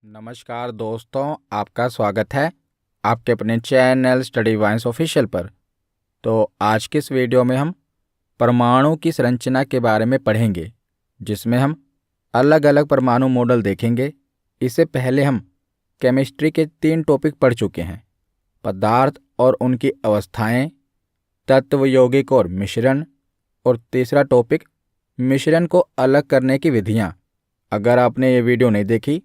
नमस्कार दोस्तों, आपका स्वागत है आपके अपने चैनल स्टडी वाइन्स ऑफिशियल पर। तो आज के इस वीडियो में हम परमाणु की संरचना के बारे में पढ़ेंगे, जिसमें हम अलग अलग परमाणु मॉडल देखेंगे। इससे पहले हम केमिस्ट्री के 3 टॉपिक पढ़ चुके हैं: पदार्थ और उनकी अवस्थाएं, तत्व, यौगिक और मिश्रण, और तीसरा टॉपिक मिश्रण को अलग करने की विधियाँ। अगर आपने ये वीडियो नहीं देखी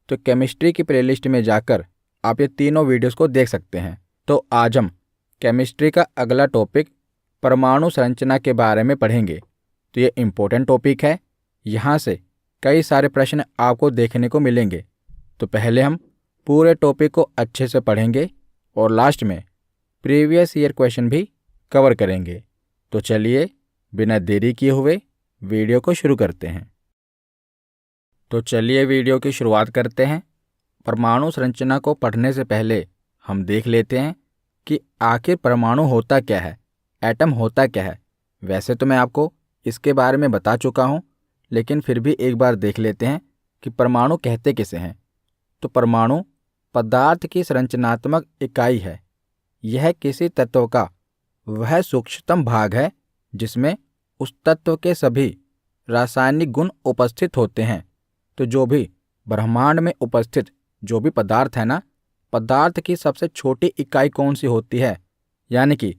तो केमिस्ट्री की प्लेलिस्ट में जाकर आप ये तीनों वीडियोस को देख सकते हैं। तो आज हम केमिस्ट्री का अगला टॉपिक परमाणु संरचना के बारे में पढ़ेंगे। तो ये इम्पोर्टेंट टॉपिक है, यहाँ से कई सारे प्रश्न आपको देखने को मिलेंगे। तो पहले हम पूरे टॉपिक को अच्छे से पढ़ेंगे और लास्ट में प्रीवियस ईयर क्वेश्चन भी कवर करेंगे। तो चलिए बिना देरी किए हुए वीडियो को शुरू करते हैं। तो चलिए वीडियो की शुरुआत करते हैं। परमाणु संरचना को पढ़ने से पहले हम देख लेते हैं कि आखिर परमाणु होता क्या है, एटम होता क्या है। वैसे तो मैं आपको इसके बारे में बता चुका हूँ, लेकिन फिर भी एक बार देख लेते हैं कि परमाणु कहते किसे हैं। तो परमाणु पदार्थ की संरचनात्मक इकाई है। यह किसी तत्व का वह सूक्ष्मतम भाग है जिसमें उस तत्व के सभी रासायनिक गुण उपस्थित होते हैं। तो जो भी ब्रह्मांड में उपस्थित जो भी पदार्थ है ना, पदार्थ की सबसे छोटी इकाई कौन सी होती है, यानी कि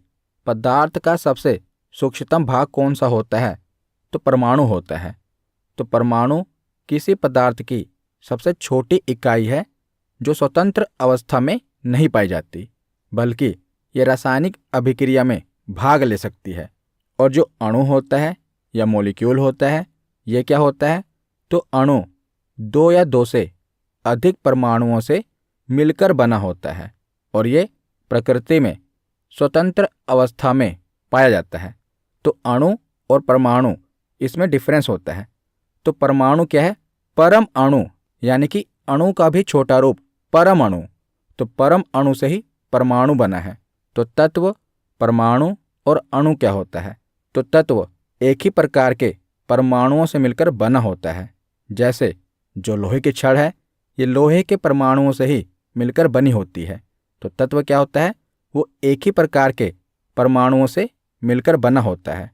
पदार्थ का सबसे सूक्ष्मतम भाग कौन सा होता है, तो परमाणु होता है। तो परमाणु किसी पदार्थ की सबसे छोटी इकाई है जो स्वतंत्र अवस्था में नहीं पाई जाती, बल्कि ये रासायनिक अभिक्रिया में भाग ले सकती है। और जो अणु होता है या मॉलिक्यूल होता है, ये क्या होता है, तो अणु 2 या 2 से अधिक परमाणुओं से मिलकर बना होता है और ये प्रकृति में स्वतंत्र अवस्था में पाया जाता है। तो अणु और परमाणु इसमें डिफरेंस होता है। तो परमाणु क्या है, परम अणु, यानी कि अणु का भी छोटा रूप परम अणु। तो परम अणु से ही परमाणु बना है। तो तत्व, परमाणु और अणु क्या होता है, तो तत्व एक ही प्रकार के परमाणुओं से मिलकर बना होता है। जैसे जो लोहे की छड़ है, ये लोहे के परमाणुओं से ही मिलकर बनी होती है। तो तत्व क्या होता है, वो एक ही प्रकार के परमाणुओं से मिलकर बना होता है।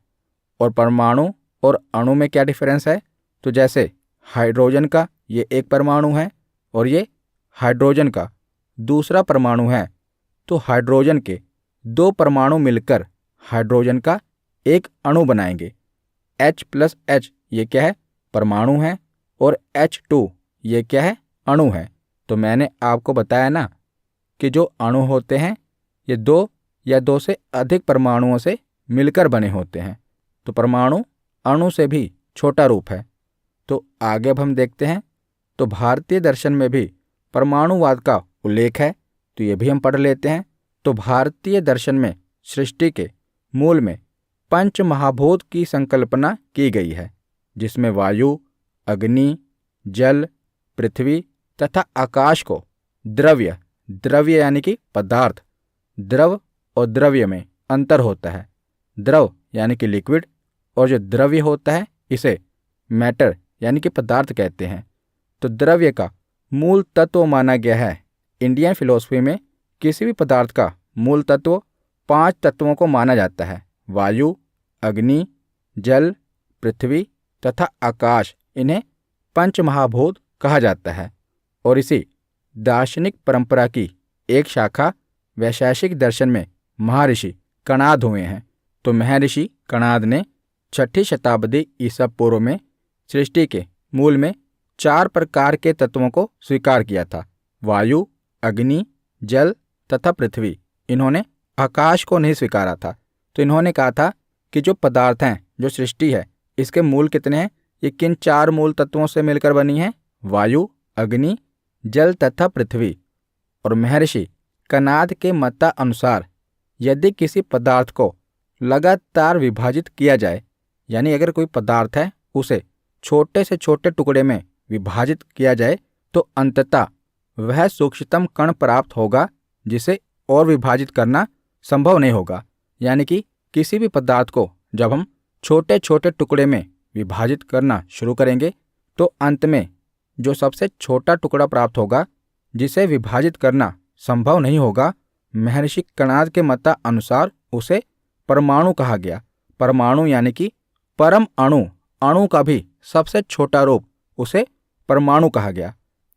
और परमाणु और अणु में क्या डिफरेंस है, तो जैसे हाइड्रोजन का ये एक परमाणु है और ये हाइड्रोजन का दूसरा परमाणु है। तो हाइड्रोजन के 2 परमाणु मिलकर हाइड्रोजन का एक अणु बनाएंगे। H+H ये क्या है, परमाणु है, और H2 ये क्या है, अणु है। तो मैंने आपको बताया ना कि जो अणु होते हैं ये 2 या 2 से अधिक परमाणुओं से मिलकर बने होते हैं। तो परमाणु अणु से भी छोटा रूप है। तो आगे अब हम देखते हैं। तो भारतीय दर्शन में भी परमाणुवाद का उल्लेख है, तो ये भी हम पढ़ लेते हैं। तो भारतीय दर्शन में सृष्टि के मूल में 5 महाभूत की संकल्पना की गई है, जिसमें वायु, अग्नि, जल, पृथ्वी तथा आकाश को द्रव्य, द्रव्य यानी कि पदार्थ, द्रव और द्रव्य में अंतर होता है। द्रव यानी कि लिक्विड, और जो द्रव्य होता है इसे मैटर यानी कि पदार्थ कहते हैं। तो द्रव्य का मूल तत्व माना गया है। इंडियन फिलॉसफी में किसी भी पदार्थ का मूल तत्व 5 तत्वों को माना जाता है: वायु, अग्नि, जल, पृथ्वी तथा आकाश। इन्हें 5 महाभूत कहा जाता है। और इसी दार्शनिक परंपरा की एक शाखा वैशेषिक दर्शन में महर्षि कणाद हुए हैं। तो महर्षि कणाद ने 6ठी शताब्दी ईसा पूर्व में सृष्टि के मूल में 4 प्रकार के तत्वों को स्वीकार किया था: वायु, अग्नि, जल तथा पृथ्वी। इन्होंने आकाश को नहीं स्वीकारा था। तो इन्होंने कहा था कि जो पदार्थ हैं, जो सृष्टि है, इसके मूल कितने हैं, ये किन 4 मूल तत्वों से मिलकर बनी है: वायु, अग्नि, जल तथा पृथ्वी। और महर्षि कणाद के मतानुसार यदि किसी पदार्थ को लगातार विभाजित किया जाए, यानी अगर कोई पदार्थ है उसे छोटे से छोटे टुकड़े में विभाजित किया जाए, तो अंततः वह सूक्ष्मतम कण प्राप्त होगा जिसे और विभाजित करना संभव नहीं होगा। यानी कि किसी भी पदार्थ को जब हम छोटे छोटे टुकड़े में विभाजित करना शुरू करेंगे तो अंत में जो सबसे छोटा टुकड़ा प्राप्त होगा, जिसे विभाजित करना संभव नहीं होगा, महर्षि कणाद के मतानुसार उसे परमाणु कहा गया। परमाणु यानी कि परम अणु, अणु का भी सबसे छोटा रूप, उसे परमाणु कहा गया।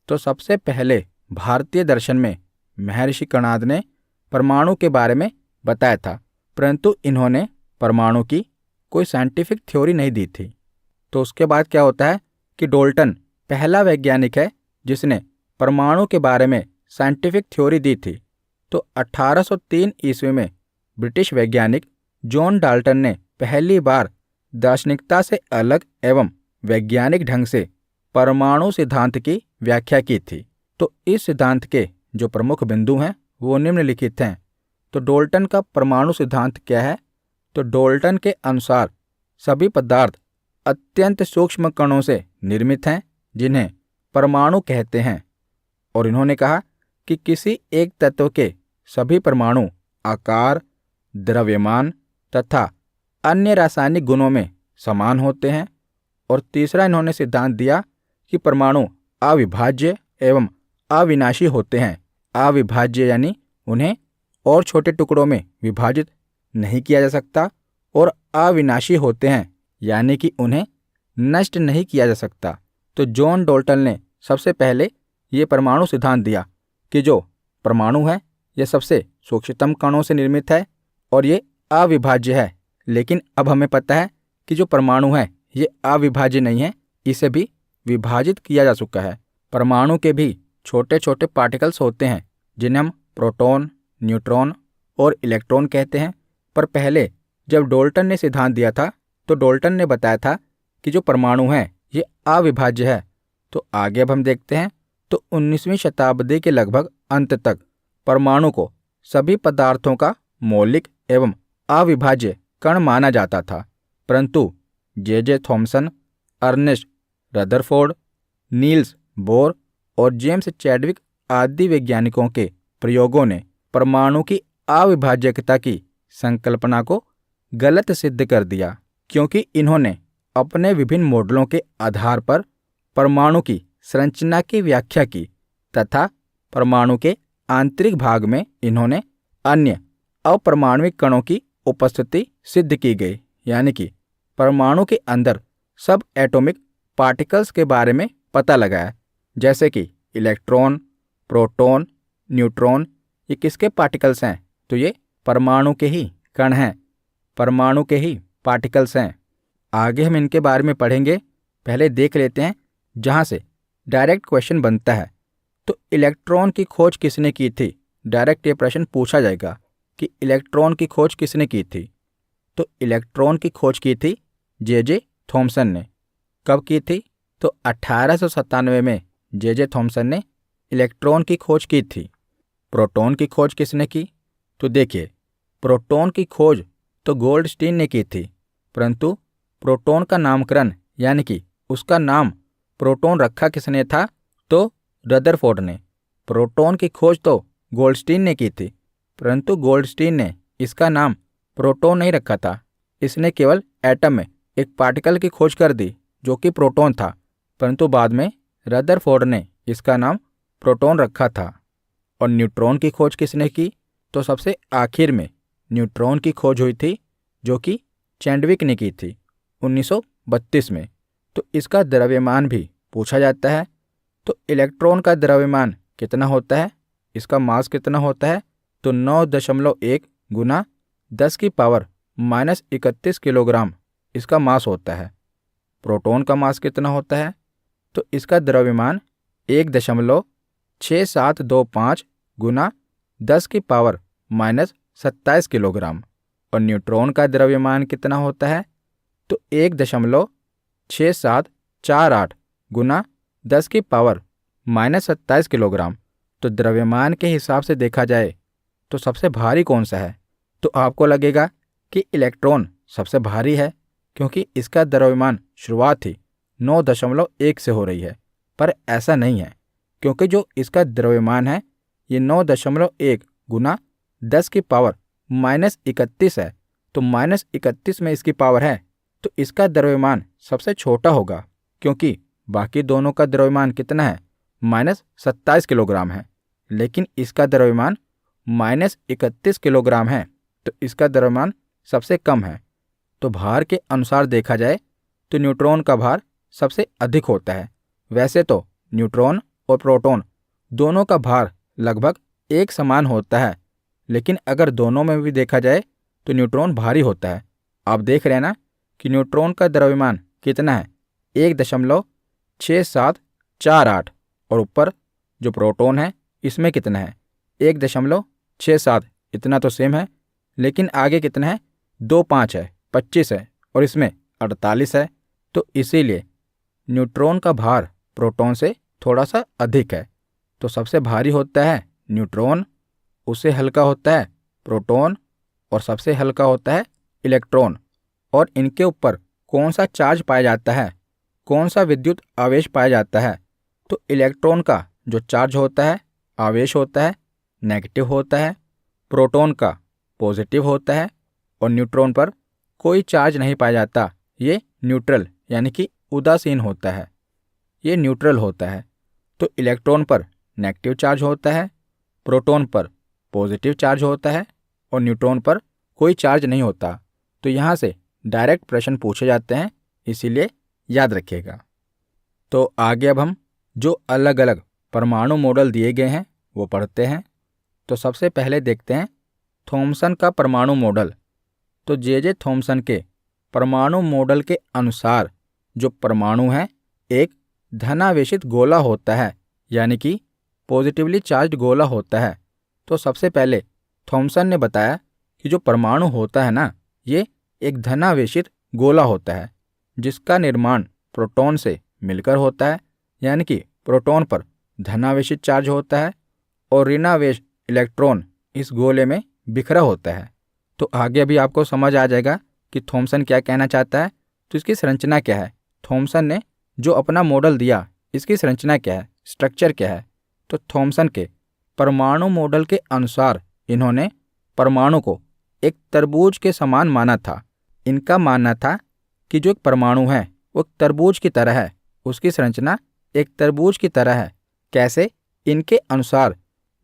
तो सबसे पहले भारतीय दर्शन में महर्षि कणाद ने परमाणु के बारे में बताया था, परंतु इन्होंने परमाणु की कोई साइंटिफिक थ्योरी नहीं दी थी। तो उसके बाद क्या होता है कि डाल्टन पहला वैज्ञानिक है जिसने परमाणु के बारे में साइंटिफिक थ्योरी दी थी। तो 1803 ईस्वी में ब्रिटिश वैज्ञानिक जॉन डाल्टन ने पहली बार दार्शनिकता से अलग एवं वैज्ञानिक ढंग से परमाणु सिद्धांत की व्याख्या की थी। तो इस सिद्धांत के जो प्रमुख बिंदु हैं वो निम्नलिखित हैं। तो डाल्टन का परमाणु सिद्धांत क्या है? तो डाल्टन के अनुसार सभी पदार्थ अत्यंत सूक्ष्म कणों से निर्मित हैं, जिन्हें परमाणु कहते हैं। और इन्होंने कहा कि किसी एक तत्व के सभी परमाणु आकार, द्रव्यमान तथा अन्य रासायनिक गुणों में समान होते हैं। और तीसरा इन्होंने सिद्धांत दिया कि परमाणु अविभाज्य एवं अविनाशी होते हैं। अविभाज्य यानी उन्हें और छोटे टुकड़ों में विभाजित नहीं किया जा सकता, और अविनाशी होते हैं यानी कि उन्हें नष्ट नहीं किया जा सकता। तो जॉन डाल्टन ने सबसे पहले ये परमाणु सिद्धांत दिया कि जो परमाणु है यह सबसे सूक्ष्मतम कणों से निर्मित है और ये अविभाज्य है। लेकिन अब हमें पता है कि जो परमाणु है ये अविभाज्य नहीं है, इसे भी विभाजित किया जा चुका है। परमाणु के भी छोटे छोटे पार्टिकल्स होते हैं जिन्हें हम प्रोटॉन, न्यूट्रॉन और इलेक्ट्रॉन कहते हैं। पर पहले जब डाल्टन ने सिद्धांत दिया था तो डाल्टन ने बताया था कि जो परमाणु है ये अविभाज्य है। तो आगे अब हम देखते हैं। तो 19वीं शताब्दी के लगभग अंत तक परमाणु को सभी पदार्थों का मौलिक एवं अविभाज्य कण माना जाता था, परंतु J Thomson, Ernest Rutherford, Niels Bohr और जेम्स चैडविक आदि वैज्ञानिकों के प्रयोगों ने परमाणु की अविभाज्यता की संकल्पना को गलत सिद्ध कर दिया, क्योंकि इन्होंने अपने विभिन्न मॉडलों के आधार पर परमाणु की संरचना की व्याख्या की तथा परमाणु के आंतरिक भाग में इन्होंने अन्य अपरमाणुविक कणों की उपस्थिति सिद्ध की गई, यानी कि परमाणु के अंदर सब एटॉमिक पार्टिकल्स के बारे में पता लगाया, जैसे कि इलेक्ट्रॉन, प्रोटॉन, न्यूट्रॉन। ये किसके पार्टिकल्स हैं? तो ये परमाणु के ही कण हैं, परमाणु के ही पार्टिकल्स हैं। आगे हम इनके बारे में पढ़ेंगे, पहले देख लेते हैं जहाँ से डायरेक्ट क्वेश्चन बनता है। तो इलेक्ट्रॉन की खोज किसने की थी? डायरेक्ट ये प्रश्न पूछा जाएगा कि इलेक्ट्रॉन की खोज किसने की थी? तो इलेक्ट्रॉन की खोज की थी जे थॉमसन ने। कब की थी? तो 1897 में जे थॉमसन ने इलेक्ट्रॉन की खोज की थी। प्रोटॉन की खोज किसने की? तो देखिए, प्रोटॉन की खोज तो गोल्डस्टीन ने की थी, परंतु प्रोटॉन का नामकरण यानी कि उसका नाम प्रोटॉन रखा किसने था? तो रदरफोर्ड ने। प्रोटॉन की खोज तो गोल्डस्टीन ने की थी, परंतु गोल्डस्टीन ने इसका नाम प्रोटॉन नहीं रखा था। इसने केवल एटम में एक पार्टिकल की खोज कर दी जो कि प्रोटॉन था, परंतु बाद में रदरफोर्ड ने इसका नाम प्रोटॉन रखा था। और न्यूट्रॉन की खोज किसने की? तो सबसे आखिर में न्यूट्रॉन की खोज हुई थी जो कि चैडविक ने की थी 1932 में। तो इसका द्रव्यमान भी पूछा जाता है। तो इलेक्ट्रॉन का द्रव्यमान कितना होता है? इसका मास कितना होता है? तो 9.1 गुना 10⁻31 किलोग्राम इसका मास होता है। प्रोटॉन का मास कितना होता है? तो इसका द्रव्यमान 1.6725 गुना 10⁻27 किलोग्राम। और न्यूट्रॉन का द्रव्यमान कितना होता है? तो 1.6748 गुना 10⁻27 किलोग्राम। तो द्रव्यमान के हिसाब से देखा जाए तो सबसे भारी कौन सा है? तो आपको लगेगा कि इलेक्ट्रॉन सबसे भारी है, क्योंकि इसका द्रव्यमान शुरुआत ही 9.1 से हो रही है। पर ऐसा नहीं है, क्योंकि जो इसका द्रव्यमान है ये 9.1 गुना 10⁻31 है। तो -31 में इसकी पावर है, तो इसका द्रव्यमान सबसे छोटा होगा, क्योंकि बाकी दोनों का द्रव्यमान कितना है, -27 किलोग्राम है, लेकिन इसका द्रव्यमान -31 किलोग्राम है, तो इसका द्रव्यमान सबसे कम है। तो भार के अनुसार देखा जाए तो न्यूट्रॉन का भार सबसे अधिक होता है। वैसे तो न्यूट्रॉन और प्रोटॉन दोनों का भार लगभग एक समान होता है, लेकिन अगर दोनों में भी देखा जाए तो न्यूट्रॉन भारी होता है। आप देख रहे हैं ना कि न्यूट्रॉन का द्रव्यमान कितना है, 1.6748, और ऊपर जो प्रोटॉन है इसमें कितना है, 1.67। इतना तो सेम है, लेकिन आगे कितना है, 2.5 है, 25 है, और इसमें 48 है। तो इसीलिए न्यूट्रॉन का भार प्रोटॉन से थोड़ा सा अधिक है। तो सबसे भारी होता है न्यूट्रॉन, उससे हल्का होता है प्रोटॉन, और सबसे हल्का होता है इलेक्ट्रॉन। और इनके ऊपर कौन सा चार्ज पाया जाता है, कौन सा विद्युत आवेश पाया जाता है, तो इलेक्ट्रॉन का जो चार्ज होता है, आवेश होता है, नेगेटिव होता है, प्रोटॉन का पॉजिटिव होता है, और न्यूट्रॉन पर कोई चार्ज नहीं पाया जाता। ये न्यूट्रल यानी कि उदासीन होता है, ये न्यूट्रल होता है। तो इलेक्ट्रॉन पर नेगेटिव चार्ज होता है, प्रोटॉन पर पॉजिटिव चार्ज होता है, और न्यूट्रॉन पर कोई चार्ज नहीं होता। तो यहाँ से डायरेक्ट प्रश्न पूछे जाते हैं, इसीलिए याद रखिएगा। तो आगे अब हम जो अलग अलग परमाणु मॉडल दिए गए हैं वो पढ़ते हैं। तो सबसे पहले देखते हैं थॉमसन का परमाणु मॉडल। तो जे थॉमसन के परमाणु मॉडल के अनुसार जो परमाणु है एक धनावेशित गोला होता है, यानी कि पॉजिटिवली चार्ज्ड गोला होता है। तो सबसे पहले थॉमसन ने बताया कि जो परमाणु होता है ना, ये एक धनावेशित गोला होता है जिसका निर्माण प्रोटॉन से मिलकर होता है, यानी कि प्रोटॉन पर धनावेशित चार्ज होता है और ऋणावेश इलेक्ट्रॉन इस गोले में बिखरा होता है। तो आगे अभी आपको समझ आ जाएगा कि थॉमसन क्या कहना चाहता है। तो इसकी संरचना क्या है, थॉमसन ने जो अपना मॉडल दिया इसकी संरचना क्या है, स्ट्रक्चर क्या है। तो थॉमसन के परमाणु मॉडल के अनुसार इन्होंने परमाणु को एक तरबूज के समान माना था। इनका मानना था कि जो एक परमाणु है वो तरबूज की तरह है, उसकी संरचना एक तरबूज की तरह है। कैसे? इनके अनुसार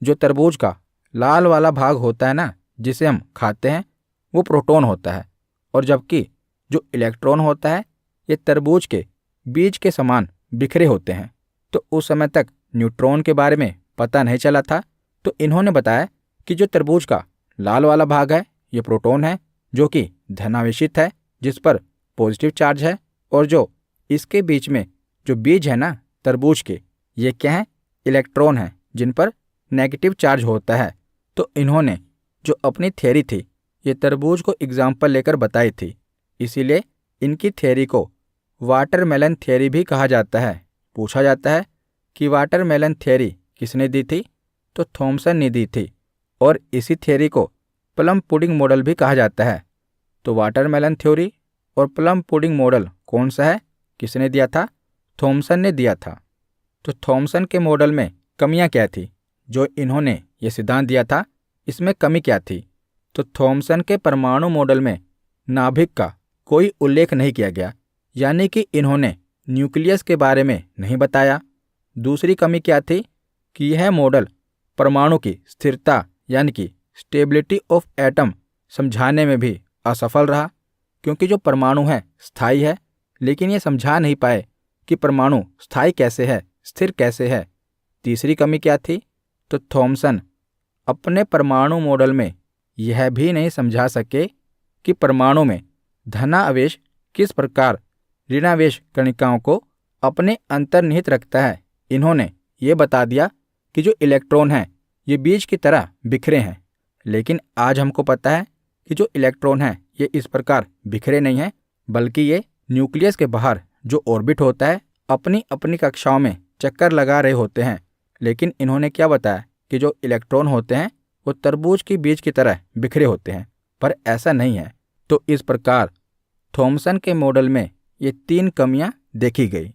जो तरबूज का लाल वाला भाग होता है ना, जिसे हम खाते हैं, वो प्रोटॉन होता है, और जबकि जो इलेक्ट्रॉन होता है ये तरबूज के बीज के समान बिखरे होते हैं। तो उस समय तक न्यूट्रॉन के बारे में पता नहीं चला था। तो इन्होंने बताया कि जो तरबूज का लाल वाला भाग है ये प्रोटॉन है जो कि धनावेशित है, जिस पर पॉजिटिव चार्ज है, और जो इसके बीच में जो बीज है ना तरबूज के, ये क्या है, इलेक्ट्रॉन है जिन पर नेगेटिव चार्ज होता है। तो इन्होंने जो अपनी थ्योरी थी ये तरबूज को एग्जाम्पल लेकर बताई थी, इसीलिए इनकी थ्योरी को वाटरमेलन थ्योरी भी कहा जाता है। पूछा जाता है कि वाटरमेलन थ्योरी किसने दी थी, तो थॉमसन ने दी थी, और इसी थ्योरी को प्लम पुडिंग मॉडल भी कहा जाता है। तो वाटरमेलन थ्योरी और प्लम पुडिंग मॉडल कौन सा है, किसने दिया था, थॉमसन ने दिया था। तो थॉमसन के मॉडल में कमियां क्या थी, जो इन्होंने ये सिद्धांत दिया था इसमें कमी क्या थी। तो थॉमसन के परमाणु मॉडल में नाभिक का कोई उल्लेख नहीं किया गया, यानी कि इन्होंने न्यूक्लियस के बारे में नहीं बताया। दूसरी कमी क्या थी कि यह मॉडल परमाणु की स्थिरता यानी कि स्टेबिलिटी ऑफ एटम समझाने में भी असफल रहा, क्योंकि जो परमाणु है स्थायी है, लेकिन ये समझा नहीं पाए कि परमाणु स्थायी कैसे है, स्थिर कैसे है। तीसरी कमी क्या थी, तो थॉमसन अपने परमाणु मॉडल में यह भी नहीं समझा सके कि परमाणु में धनावेश किस प्रकार ऋणावेश कणिकाओं को अपने अंतर्निहित रखता है। इन्होंने ये बता दिया कि जो इलेक्ट्रॉन हैं ये बीज की तरह बिखरे हैं, लेकिन आज हमको पता है कि जो इलेक्ट्रॉन हैं ये इस प्रकार बिखरे नहीं हैं, बल्कि ये न्यूक्लियस के बाहर जो ऑर्बिट होता है अपनी अपनी कक्षाओं में चक्कर लगा रहे होते हैं। लेकिन इन्होंने क्या बताया कि जो इलेक्ट्रॉन होते हैं वो तरबूज की बीज की तरह बिखरे होते हैं, पर ऐसा नहीं है। तो इस प्रकार थॉमसन के मॉडल में ये 3 कमियां देखी गई।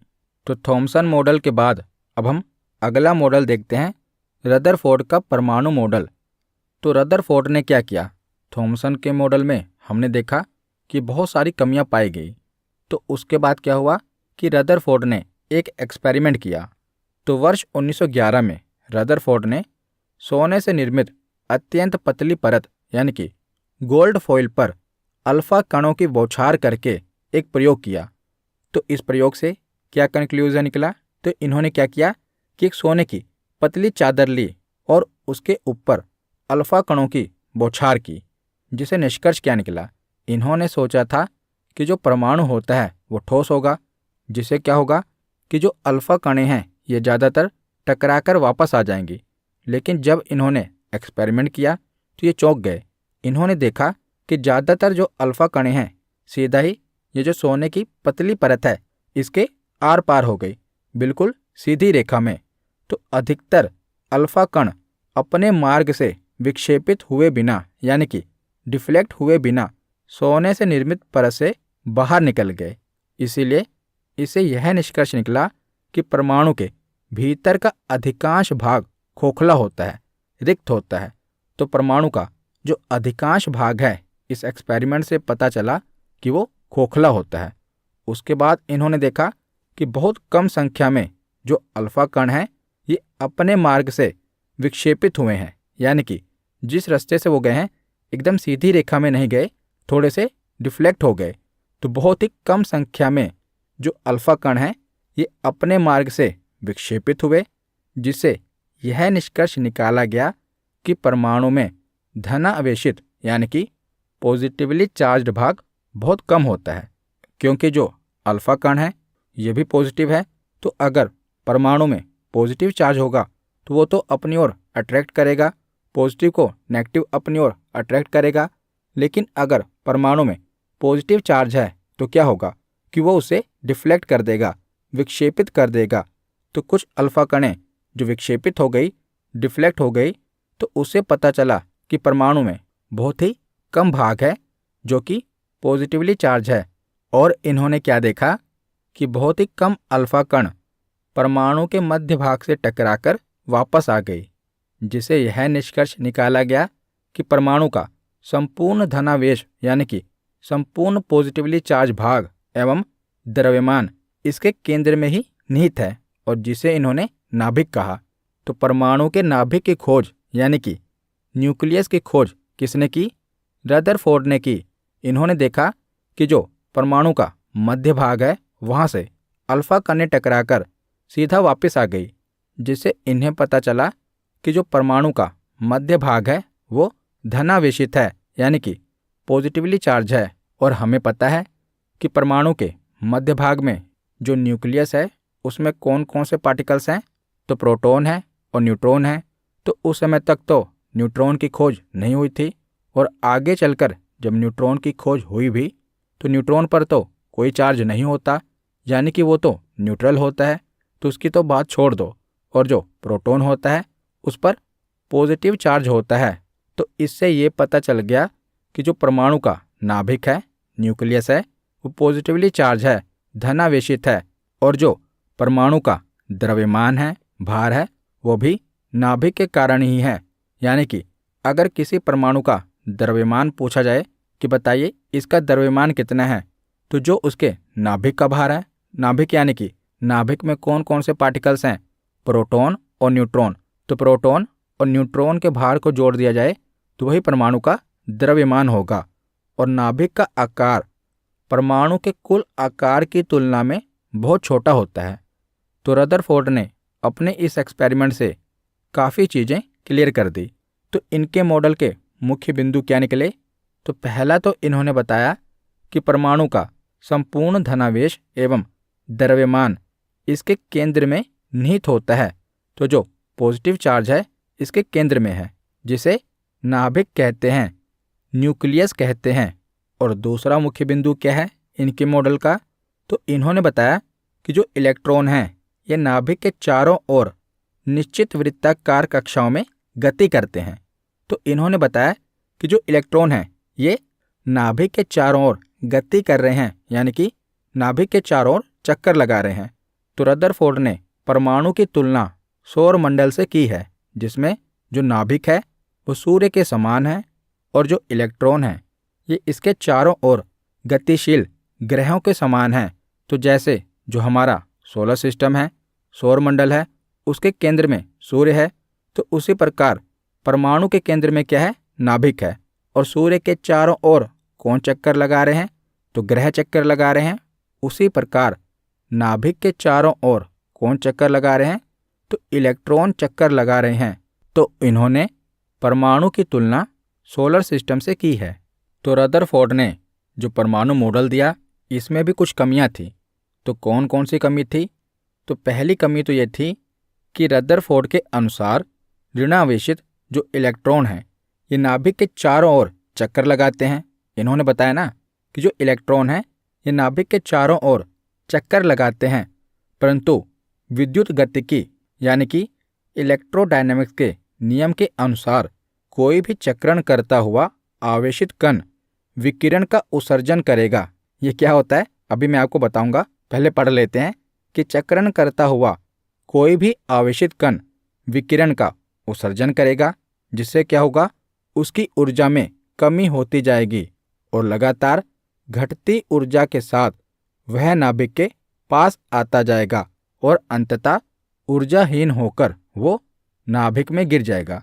तो थॉमसन मॉडल के बाद अब हम अगला मॉडल देखते हैं, रदरफोर्ड का परमाणु मॉडल। तो रदरफोर्ड ने क्या किया, थॉमसन के मॉडल में हमने देखा कि बहुत सारी कमियां पाई गई। तो उसके बाद क्या हुआ कि रदरफोर्ड ने एक एक्सपेरिमेंट किया। तो वर्ष 1911 में रदरफोर्ड ने सोने से निर्मित अत्यंत पतली परत यानी कि गोल्ड फॉइल पर अल्फा कणों की बौछार करके एक प्रयोग किया। तो इस प्रयोग से क्या कंक्लूजन निकला? तो इन्होंने क्या किया कि एक सोने की पतली चादर ली और उसके ऊपर अल्फा कणों की बौछार की, जिसे निष्कर्ष क्या निकला? इन्होंने सोचा था कि जो परमाणु होता है वो ठोस होगा, जिससे क्या होगा कि जो अल्फा कणें हैं ये ज़्यादातर टकराकर वापस आ जाएंगी। लेकिन जब इन्होंने एक्सपेरिमेंट किया तो ये चौंक गए। इन्होंने देखा कि ज़्यादातर जो अल्फा कणें हैं सीधा ही ये जो सोने की पतली परत है इसके आर पार हो गई, बिल्कुल सीधी रेखा में। तो अधिकतर अल्फा कण अपने मार्ग से विक्षेपित हुए बिना यानी कि डिफ्लेक्ट हुए बिना सोने से निर्मित परत से बाहर निकल गए। इसीलिए इससे यह निष्कर्ष निकला कि परमाणु के भीतर का अधिकांश भाग खोखला होता है, रिक्त होता है। तो परमाणु का जो अधिकांश भाग है इस एक्सपेरिमेंट से पता चला कि वो खोखला होता है। उसके बाद इन्होंने देखा कि बहुत कम संख्या में जो अल्फा कण हैं ये अपने मार्ग से विक्षेपित हुए हैं, यानी कि जिस रास्ते से वो गए हैं एकदम सीधी रेखा में नहीं गए, थोड़े से डिफ्लेक्ट हो गए। तो बहुत ही कम संख्या में जो अल्फा कण हैं ये अपने मार्ग से विक्षेपित हुए, जिससे यह निष्कर्ष निकाला गया कि परमाणु में धनावेशित यानी कि पॉजिटिवली चार्ज्ड भाग बहुत कम होता है। क्योंकि जो अल्फा कण है ये भी पॉजिटिव है, तो अगर परमाणु में पॉजिटिव चार्ज होगा तो वो तो अपनी ओर अट्रैक्ट करेगा, पॉजिटिव को नेगेटिव अपनी ओर अट्रैक्ट करेगा। लेकिन अगर परमाणु में पॉजिटिव चार्ज है तो क्या होगा कि वो उसे डिफ्लेक्ट कर देगा, विक्षेपित कर देगा। तो कुछ अल्फा कणें जो विक्षेपित हो गई, डिफ्लेक्ट हो गई, तो उससे पता चला कि परमाणु में बहुत ही कम भाग है जो कि पॉजिटिवली चार्ज है। और इन्होंने क्या देखा कि बहुत ही कम अल्फा कण परमाणु के मध्य भाग से टकराकर वापस आ गई, जिसे यह निष्कर्ष निकाला गया कि परमाणु का संपूर्ण धनावेश यानी कि संपूर्ण पॉजिटिवली चार्ज भाग एवं द्रव्यमान इसके केंद्र में ही निहित है, और जिसे इन्होंने नाभिक कहा। तो परमाणु के नाभिक की खोज यानी कि न्यूक्लियस की खोज किसने की? रदरफोर्ड ने की। इन्होंने देखा कि जो परमाणु का मध्य भाग है वहाँ से अल्फा कणें टकराकर सीधा वापस आ गई, जिससे इन्हें पता चला कि जो परमाणु का मध्य भाग है वो धनावेशित है यानी कि पॉजिटिवली चार्ज है। और हमें पता है कि परमाणु के मध्य भाग में जो न्यूक्लियस है उसमें कौन कौन से पार्टिकल्स हैं? तो प्रोटॉन है और न्यूट्रॉन है। तो उस समय तक तो न्यूट्रॉन की खोज नहीं हुई थी, और आगे चलकर जब न्यूट्रॉन की खोज हुई भी तो न्यूट्रॉन पर तो कोई चार्ज नहीं होता, यानी कि वो तो न्यूट्रल होता है, तो उसकी तो बात छोड़ दो। और जो प्रोटॉन होता है उस पर पॉजिटिव चार्ज होता है। तो इससे ये पता चल गया कि जो परमाणु का नाभिक है, न्यूक्लियस है, वो पॉजिटिवली चार्ज है, धनावेशित है। और जो परमाणु का द्रव्यमान है, भार है, वो भी नाभिक के कारण ही है। यानी कि अगर किसी परमाणु का द्रव्यमान पूछा जाए कि बताइए इसका द्रव्यमान कितना है, तो जो उसके नाभिक का भार है, नाभिक यानी कि नाभिक में कौन कौन से पार्टिकल्स हैं? प्रोटॉन और न्यूट्रॉन। तो प्रोटॉन और न्यूट्रॉन के भार को जोड़ दिया जाए तो वही परमाणु का द्रव्यमान होगा। और नाभिक का आकार परमाणु के कुल आकार की तुलना में बहुत छोटा होता है। तो रदरफोर्ड ने अपने इस एक्सपेरिमेंट से काफ़ी चीज़ें क्लियर कर दी। तो इनके मॉडल के मुख्य बिंदु क्या निकले? तो पहला तो इन्होंने बताया कि परमाणु का संपूर्ण धनावेश एवं द्रव्यमान इसके केंद्र में निहित होता है। तो जो पॉजिटिव चार्ज है इसके केंद्र में है, जिसे नाभिक कहते हैं, न्यूक्लियस कहते हैं। और दूसरा मुख्य बिंदु क्या है इनके मॉडल का? तो इन्होंने बताया कि जो इलेक्ट्रॉन हैं ये नाभिक के चारों ओर निश्चित वृत्ताकार कक्षाओं में गति करते हैं। तो इन्होंने बताया कि जो इलेक्ट्रॉन हैं ये नाभिक के चारों ओर गति कर रहे हैं, यानी कि नाभिक के चारों ओर चक्कर लगा रहे हैं। तो रदरफोर्ड ने परमाणु की तुलना सौर मंडल से की है, जिसमें जो नाभिक है वो सूर्य के समान है, और जो इलेक्ट्रॉन है ये इसके चारों ओर गतिशील ग्रहों के समान है। तो जैसे जो हमारा सोलर सिस्टम है, सौरमंडल है, उसके केंद्र में सूर्य है, तो उसी प्रकार परमाणु के केंद्र में क्या है? नाभिक है। और सूर्य के चारों ओर कौन चक्कर लगा रहे हैं? तो ग्रह चक्कर लगा रहे हैं। उसी प्रकार नाभिक के चारों ओर कौन चक्कर लगा रहे हैं? तो इलेक्ट्रॉन चक्कर लगा रहे हैं। तो इन्होंने परमाणु की तुलना सोलर सिस्टम से की है। तो रदरफोर्ड ने जो परमाणु मॉडल दिया, इसमें भी कुछ कमियां थी। तो कौन कौन सी कमी थी? तो पहली कमी तो ये थी कि रदरफोर्ड के अनुसार ऋणावेशित जो इलेक्ट्रॉन हैं, ये नाभिक के चारों ओर चक्कर लगाते हैं। इन्होंने बताया ना कि जो इलेक्ट्रॉन है ये नाभिक के चारों ओर चक्कर लगाते हैं, परंतु विद्युत गतिकी यानी कि इलेक्ट्रोडायनेमिक्स के नियम के अनुसार कोई भी चक्रण करता हुआ आवेशित कण विकिरण का उत्सर्जन करेगा। ये क्या होता है अभी मैं आपको बताऊंगा, पहले पढ़ लेते हैं कि चक्रण करता हुआ कोई भी आवेशित कण विकिरण का उत्सर्जन करेगा, जिससे क्या होगा? उसकी ऊर्जा में कमी होती जाएगी और लगातार घटती ऊर्जा के साथ वह नाभिक के पास आता जाएगा और अंततः ऊर्जाहीन होकर वो नाभिक में गिर जाएगा।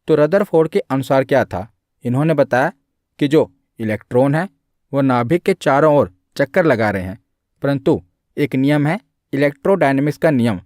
तो रदरफोर्ड के अनुसार क्या था? इन्होंने बताया कि जो इलेक्ट्रॉन है वो नाभिक के चारों ओर चक्कर लगा रहे हैं, परंतु एक नियम है इलेक्ट्रोडायनेमिक्स का नियम।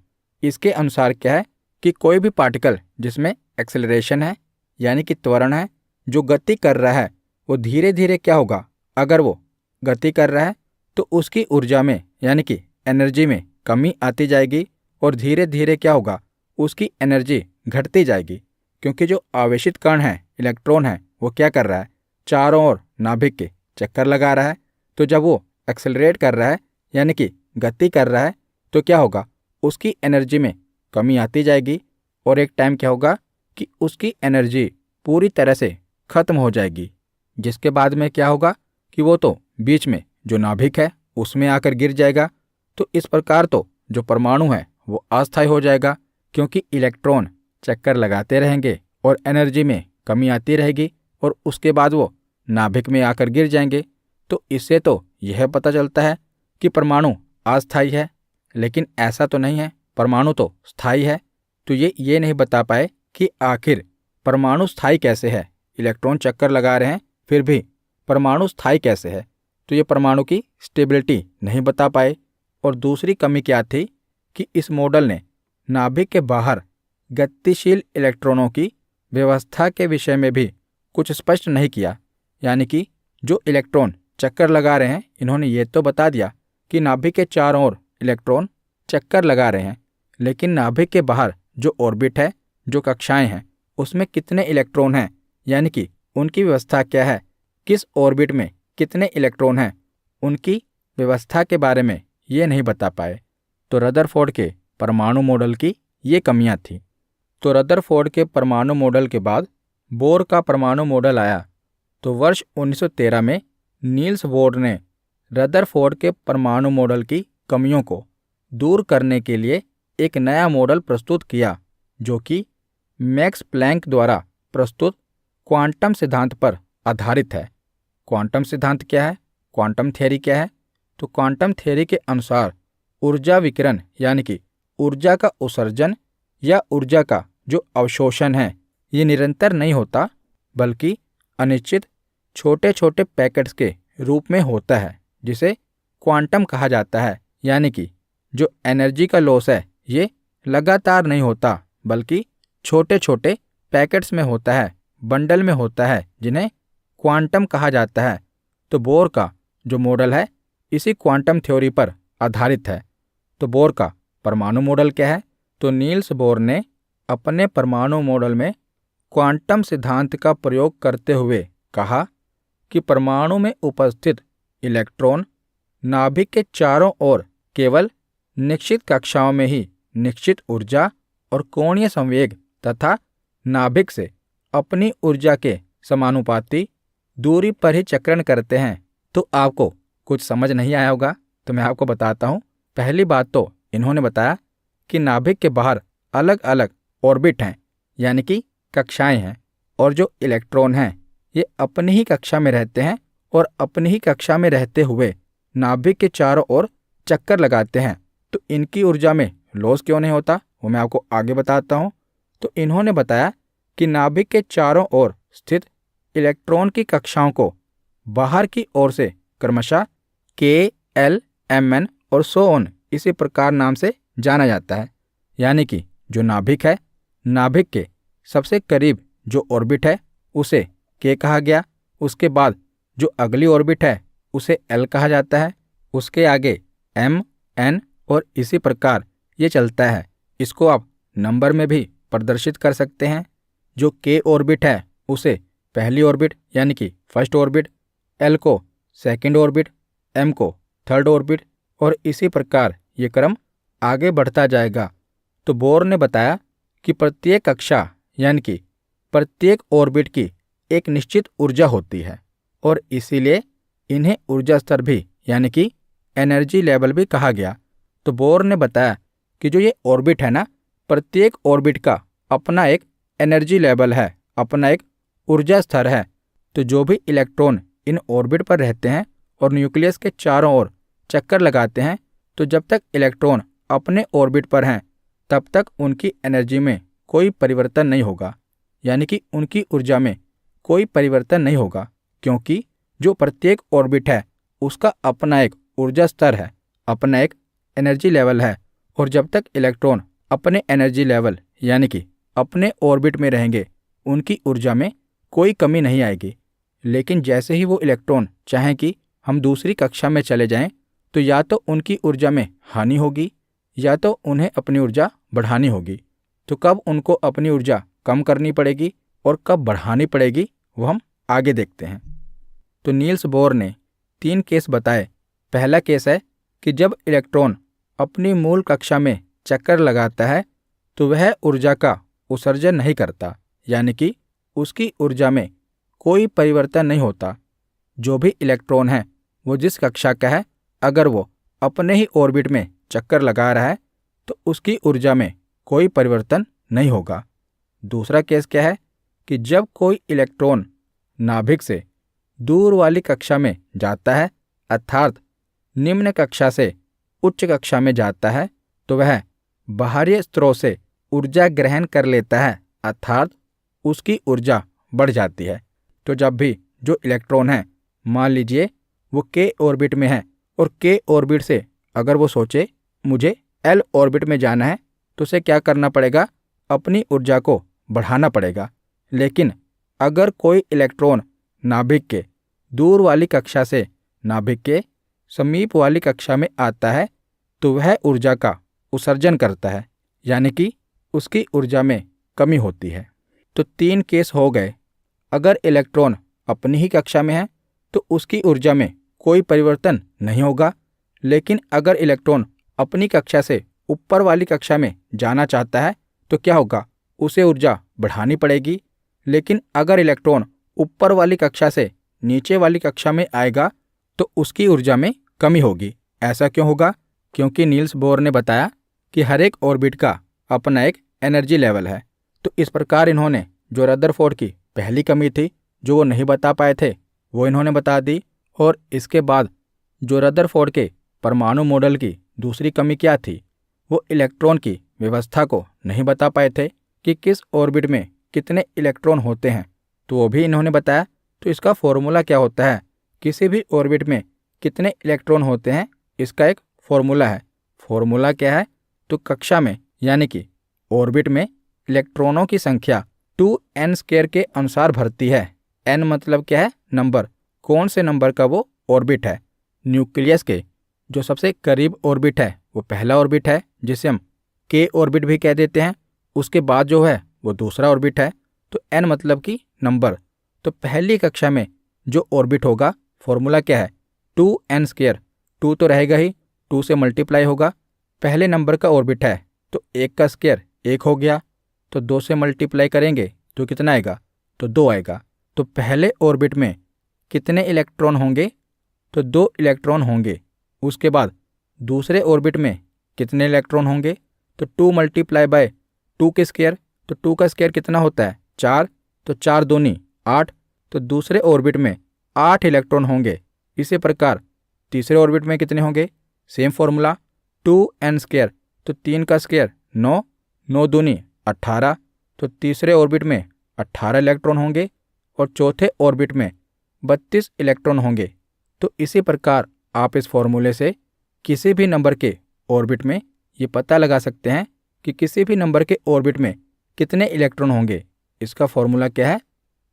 इसके अनुसार क्या है कि कोई भी पार्टिकल जिसमें एक्सेलरेशन है यानी कि त्वरण है, जो गति कर रहा है, वो धीरे धीरे क्या होगा? अगर वो गति कर रहा है तो उसकी ऊर्जा में यानी कि एनर्जी में कमी आती जाएगी और धीरे धीरे क्या होगा? उसकी एनर्जी घटती जाएगी, क्योंकि जो आवेशित कण है, इलेक्ट्रॉन है, वो क्या कर रहा है? चारों ओर नाभिक के चक्कर लगा रहा है। तो जब वो एक्सेलरेट कर रहा है यानी कि गति कर रहा है तो क्या होगा? उसकी एनर्जी में कमी आती जाएगी और एक टाइम क्या होगा कि उसकी एनर्जी पूरी तरह से खत्म हो जाएगी, जिसके बाद में क्या होगा कि वो तो बीच में जो नाभिक है उसमें आकर गिर जाएगा। तो इस प्रकार तो जो परमाणु है वो अस्थायी हो जाएगा, क्योंकि इलेक्ट्रॉन चक्कर लगाते रहेंगे और एनर्जी में कमी आती रहेगी और उसके बाद वो नाभिक में आकर गिर जाएंगे। तो इससे तो यह पता चलता है कि परमाणु अस्थायी है, लेकिन ऐसा तो नहीं है, परमाणु तो स्थायी है। तो ये नहीं बता पाए कि आखिर परमाणु स्थायी कैसे है। इलेक्ट्रॉन चक्कर लगा रहे हैं फिर भी परमाणु स्थायी कैसे है? तो ये परमाणु की स्टेबिलिटी नहीं बता पाए। और दूसरी कमी क्या थी कि इस मॉडल ने नाभिक के बाहर गतिशील इलेक्ट्रॉनों की व्यवस्था के विषय में भी कुछ स्पष्ट नहीं किया। यानी कि जो इलेक्ट्रॉन चक्कर लगा रहे हैं, इन्होंने ये तो बता दिया कि नाभिक के चारों ओर इलेक्ट्रॉन चक्कर लगा रहे हैं, लेकिन नाभिक के बाहर जो ऑर्बिट है, जो कक्षाएं हैं, उसमें कितने इलेक्ट्रॉन हैं, यानी कि उनकी व्यवस्था क्या है, किस ऑर्बिट में कितने इलेक्ट्रॉन हैं, उनकी व्यवस्था के बारे में ये नहीं बता पाए। तो रदरफोर्ड के परमाणु मॉडल की ये कमियां थी। तो रदरफोर्ड के परमाणु मॉडल के बाद बोर का परमाणु मॉडल आया। तो वर्ष 1913 में नील्स बोर ने रदरफोर्ड के परमाणु मॉडल की कमियों को दूर करने के लिए एक नया मॉडल प्रस्तुत किया, जो कि मैक्स प्लैंक द्वारा प्रस्तुत क्वांटम सिद्धांत पर आधारित है। क्वांटम सिद्धांत क्या है? क्वांटम थ्योरी क्या है? तो क्वांटम थ्योरी के अनुसार ऊर्जा विकिरण यानी कि ऊर्जा का उत्सर्जन या ऊर्जा का जो अवशोषण है, ये निरंतर नहीं होता, बल्कि अनिश्चित छोटे छोटे पैकेट्स के रूप में होता है, जिसे क्वांटम कहा जाता है। यानी कि जो एनर्जी का लॉस है ये लगातार नहीं होता, बल्कि छोटे छोटे पैकेट्स में होता है, बंडल में होता है, जिन्हें क्वांटम कहा जाता है। तो बोर का जो मॉडल है इसी क्वांटम थ्योरी पर आधारित है। तो बोर का परमाणु मॉडल क्या है? तो नील्स बोर ने अपने परमाणु मॉडल में क्वांटम सिद्धांत का प्रयोग करते हुए कहा कि परमाणु में उपस्थित इलेक्ट्रॉन नाभिक के चारों ओर केवल निश्चित कक्षाओं में ही निश्चित ऊर्जा और कोणीय संवेग तथा नाभिक से अपनी ऊर्जा के समानुपाती दूरी पर ही चक्रण करते हैं। तो आपको कुछ समझ नहीं आया होगा, तो मैं आपको बताता हूँ। पहली बात तो इन्होंने बताया कि नाभिक के बाहर अलग अलग ऑर्बिट हैं, यानी कि कक्षाएं हैं, और जो इलेक्ट्रॉन हैं ये अपनी ही कक्षा में रहते हैं और अपनी ही कक्षा में रहते हुए नाभिक के चारों ओर चक्कर लगाते हैं। तो इनकी ऊर्जा में लॉस क्यों नहीं होता, वो मैं आपको आगे बताता हूँ। तो इन्होंने बताया कि नाभिक के चारों ओर स्थित इलेक्ट्रॉन की कक्षाओं को बाहर की ओर से क्रमशः के, एल, एम एन और सो ऑन इसी प्रकार नाम से जाना जाता है। यानी कि जो नाभिक है, नाभिक के सबसे करीब जो ऑर्बिट है उसे के कहा गया, उसके बाद जो अगली ऑर्बिट है उसे एल कहा जाता है, उसके आगे एम, एन और इसी प्रकार ये चलता है। इसको आप नंबर में भी प्रदर्शित कर सकते हैं। जो के ऑर्बिट है उसे पहली ऑर्बिट यानी कि फर्स्ट ऑर्बिट, एल को सेकंड ऑर्बिट, एम को थर्ड ऑर्बिट और इसी प्रकार ये क्रम आगे बढ़ता जाएगा। तो बोर ने बताया कि प्रत्येक कक्षा यानी कि प्रत्येक ऑर्बिट की एक निश्चित ऊर्जा होती है और इसीलिए इन्हें ऊर्जा स्तर भी यानी कि एनर्जी लेवल भी कहा गया। तो बोर ने बताया कि जो ये ऑर्बिट है ना, प्रत्येक ऑर्बिट का अपना एक एनर्जी लेवल है, अपना एक ऊर्जा स्तर है। तो जो भी इलेक्ट्रॉन इन ऑर्बिट पर रहते हैं और न्यूक्लियस के चारों ओर चक्कर लगाते हैं, तो जब तक इलेक्ट्रॉन अपने ऑर्बिट पर हैं तब तक उनकी एनर्जी में कोई परिवर्तन नहीं होगा, यानी कि उनकी ऊर्जा में कोई परिवर्तन नहीं होगा, क्योंकि जो प्रत्येक ऑर्बिट है उसका अपना एक ऊर्जा स्तर है, अपना एक एनर्जी लेवल है। और जब तक इलेक्ट्रॉन अपने एनर्जी लेवल यानी कि अपने ऑर्बिट में रहेंगे उनकी ऊर्जा में कोई कमी नहीं आएगी। लेकिन जैसे ही वो इलेक्ट्रॉन चाहें कि हम दूसरी कक्षा में चले जाएं, तो या तो उनकी ऊर्जा में हानि होगी या तो उन्हें अपनी ऊर्जा बढ़ानी होगी। तो कब उनको अपनी ऊर्जा कम करनी पड़ेगी और कब बढ़ानी पड़ेगी वो हम आगे देखते हैं। तो नील्स बोर ने 3 केस बताए। पहला केस है कि जब इलेक्ट्रॉन अपनी मूल कक्षा में चक्कर लगाता है तो वह ऊर्जा का उत्सर्जन नहीं करता, यानी कि उसकी ऊर्जा में कोई परिवर्तन नहीं होता। जो भी इलेक्ट्रॉन है वो जिस कक्षा का है, अगर वो अपने ही ऑर्बिट में चक्कर लगा रहा है तो उसकी ऊर्जा में कोई परिवर्तन नहीं होगा। दूसरा केस क्या है कि जब कोई इलेक्ट्रॉन नाभिक से दूर वाली कक्षा में जाता है, अर्थात निम्न कक्षा से उच्च कक्षा में जाता है, तो वह बाहरी स्रोत से ऊर्जा ग्रहण कर लेता है, अर्थात उसकी ऊर्जा बढ़ जाती है। तो जब भी जो इलेक्ट्रॉन है, मान लीजिए वो के ऑर्बिट में है और के ऑर्बिट से अगर वो सोचे मुझे एल ऑर्बिट में जाना है, तो उसे क्या करना पड़ेगा, अपनी ऊर्जा को बढ़ाना पड़ेगा। लेकिन अगर कोई इलेक्ट्रॉन नाभिक के दूर वाली कक्षा से नाभिक के समीप वाली कक्षा में आता है तो वह ऊर्जा का उत्सर्जन करता है, यानी कि उसकी ऊर्जा में कमी होती है। तो 3 केस हो गए। अगर इलेक्ट्रॉन अपनी ही कक्षा में है तो उसकी ऊर्जा में कोई परिवर्तन नहीं होगा। लेकिन अगर इलेक्ट्रॉन अपनी कक्षा से ऊपर वाली कक्षा में जाना चाहता है तो क्या होगा, उसे ऊर्जा बढ़ानी पड़ेगी। लेकिन अगर इलेक्ट्रॉन ऊपर वाली कक्षा से नीचे वाली कक्षा में आएगा तो उसकी ऊर्जा में कमी होगी। ऐसा क्यों होगा? क्योंकि नील्स बोर ने बताया कि हर एक ऑर्बिट का अपना एक एनर्जी लेवल है। तो इस प्रकार इन्होंने जो रदरफोर्ड की पहली कमी थी जो वो नहीं बता पाए थे वो इन्होंने बता दी। और इसके बाद जो रदरफोर्ड के परमाणु मॉडल की दूसरी कमी क्या थी, वो इलेक्ट्रॉन की व्यवस्था को नहीं बता पाए थे कि किस ऑर्बिट में कितने इलेक्ट्रॉन होते हैं, तो वो भी इन्होंने बताया। तो इसका फॉर्मूला क्या होता है, किसी भी ऑर्बिट में कितने इलेक्ट्रॉन होते हैं, इसका एक फॉर्मूला है। फॉर्मूला क्या है, तो कक्षा में यानी कि ऑर्बिट में इलेक्ट्रॉनों की संख्या 2n² के अनुसार भरती है। n मतलब क्या है, नंबर, कौन से नंबर का वो ऑर्बिट है। न्यूक्लियस के जो सबसे करीब ऑर्बिट है वो पहला ऑर्बिट है, जिसे हम के ऑर्बिट भी कह देते हैं। उसके बाद जो है वो दूसरा ऑर्बिट है। तो n मतलब कि नंबर। तो पहली कक्षा में जो ऑर्बिट होगा, फॉर्मूला क्या है, 2n²। 2 तो रहेगा ही, 2 से मल्टीप्लाई होगा। पहले नंबर का ऑर्बिट है तो 1 का स्क्वायर 1 हो गया, तो 2 से मल्टीप्लाई करेंगे तो कितना आएगा, तो 2 आएगा। तो पहले ऑर्बिट में कितने इलेक्ट्रॉन होंगे, तो 2 इलेक्ट्रॉन होंगे। उसके बाद दूसरे ऑर्बिट में कितने इलेक्ट्रॉन होंगे, तो 2 मल्टीप्लाई बाय 2 के स्क्वायर, तो 2 का स्क्वायर कितना होता है, 4, तो 4 दूनी 8, तो दूसरे ऑर्बिट में 8 इलेक्ट्रॉन होंगे। इसी प्रकार तीसरे ऑर्बिट में कितने होंगे, सेम फॉर्मूला, 2n², तो 3 का स्क्वायर 9, 9 दूनी 18, तो तीसरे ऑर्बिट में 18 इलेक्ट्रॉन होंगे और चौथे ऑर्बिट में 32 इलेक्ट्रॉन होंगे। तो इसी प्रकार आप इस फॉर्मूले से किसी भी नंबर के ऑर्बिट में ये पता लगा सकते हैं कि किसी भी नंबर के ऑर्बिट में कितने इलेक्ट्रॉन होंगे। इसका फॉर्मूला क्या है?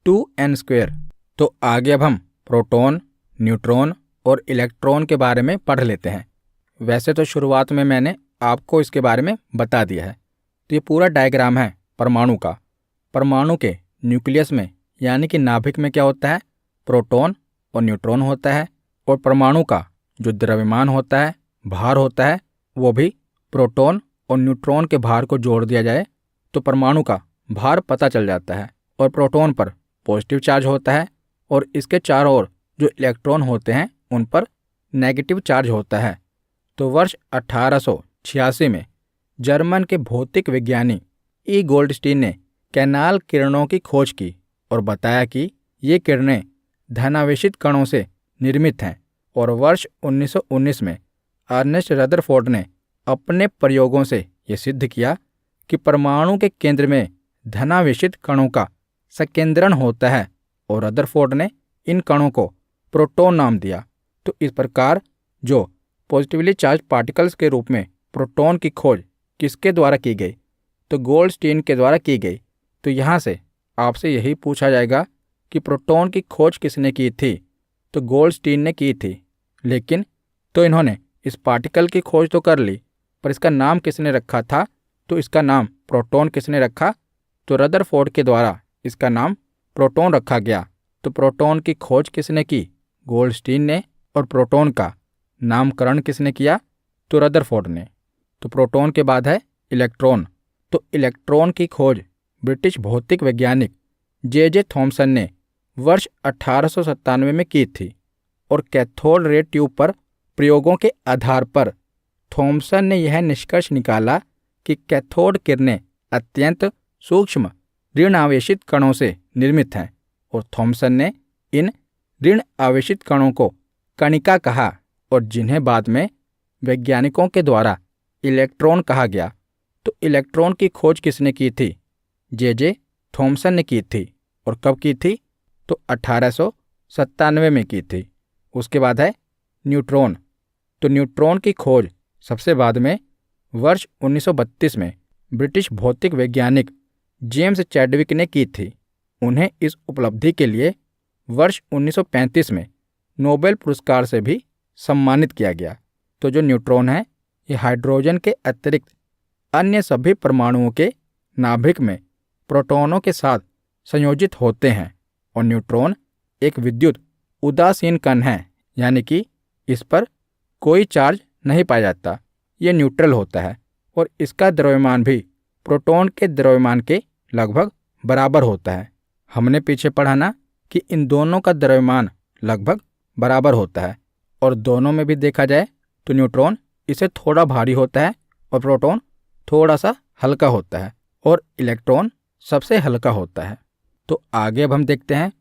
2n²। तो आगे अब हम प्रोटॉन, न्यूट्रॉन और इलेक्ट्रॉन के बारे में पढ़ लेते हैं। वैसे तो शुरुआत में मैंने आपको इसके बारे में बता दिया है। तो ये पूरा डायग्राम है परमाणु का। परमाणु के न्यूक्लियस में यानी कि नाभिक में क्या होता है? प्रोटॉन और न्यूट्रॉन होता है। और परमाणु का जो द्रव्यमान होता है, भार होता है, वो भी प्रोटॉन और न्यूट्रॉन के भार को जोड़ दिया जाए तो परमाणु का भार पता चल जाता है। और प्रोटॉन पर पॉजिटिव चार्ज होता है और इसके चारों ओर जो इलेक्ट्रॉन होते हैं उन पर नेगेटिव चार्ज होता है। तो वर्ष 1886 में जर्मन के भौतिक विज्ञानी ई गोल्डस्टीन ने कैनाल किरणों की खोज की और बताया कि ये किरणें धनावेशित कणों से निर्मित हैं। और वर्ष 1919 में अर्नेस्ट रदरफोर्ड ने अपने प्रयोगों से ये सिद्ध किया कि परमाणु के केंद्र में धनावेशित कणों का संकेंद्रण होता है और रदरफोर्ड ने इन कणों को प्रोटॉन नाम दिया। तो इस प्रकार जो पॉजिटिवली चार्ज पार्टिकल्स के रूप में प्रोटॉन की खोज किसके द्वारा की गई? तो गोल्डस्टीन के द्वारा की गई। तो यहाँ से आपसे यही पूछा जाएगा कि प्रोटॉन की खोज किसने की थी? तो गोल्डस्टीन ने की थी। लेकिन तो इन्होंने इस पार्टिकल की खोज तो कर ली, पर इसका नाम किसने रखा था? तो इसका नाम प्रोटॉन किसने रखा? तो रदरफोर्ड के द्वारा इसका नाम प्रोटॉन रखा गया। तो प्रोटॉन की खोज किसने की? गोल्डस्टीन ने। और प्रोटॉन का नामकरण किसने किया? तो रदरफोर्ड ने। तो प्रोटॉन के बाद है इलेक्ट्रॉन। तो इलेक्ट्रॉन की खोज ब्रिटिश भौतिक वैज्ञानिक जे थॉमसन ने वर्ष 1897 में की थी। और कैथोड रे ट्यूब पर प्रयोगों के आधार पर थॉमसन ने यह निष्कर्ष निकाला कि कैथोड किरणें अत्यंत सूक्ष्म ऋण आवेशित कणों से निर्मित हैं। और थॉमसन ने इन ऋण आवेशित कणों को कणिका कहा और जिन्हें बाद में वैज्ञानिकों के द्वारा इलेक्ट्रॉन कहा गया। तो इलेक्ट्रॉन की खोज किसने की थी? जे थॉमसन ने की थी। और कब की थी? तो 1897 में की थी। उसके बाद है न्यूट्रॉन। तो न्यूट्रॉन की खोज सबसे बाद में वर्ष 1932 में ब्रिटिश भौतिक वैज्ञानिक जेम्स चैडविक ने की थी। उन्हें इस उपलब्धि के लिए वर्ष 1935 में नोबेल पुरस्कार से भी सम्मानित किया गया। तो जो न्यूट्रॉन है ये हाइड्रोजन के अतिरिक्त अन्य सभी परमाणुओं के नाभिक में प्रोटॉनों के साथ संयोजित होते हैं। और न्यूट्रॉन एक विद्युत उदासीन कण है, यानी कि इस पर कोई चार्ज नहीं पाया जाता। ये न्यूट्रल होता है और इसका द्रव्यमान भी प्रोटॉन के द्रव्यमान के लगभग बराबर होता है। हमने पीछे पढ़ा ना कि इन दोनों का द्रव्यमान लगभग बराबर होता है। और दोनों में भी देखा जाए तो न्यूट्रॉन इसे थोड़ा भारी होता है और प्रोटॉन थोड़ा सा हल्का होता है और इलेक्ट्रॉन सबसे हल्का होता है। तो आगे अब हम देखते हैं।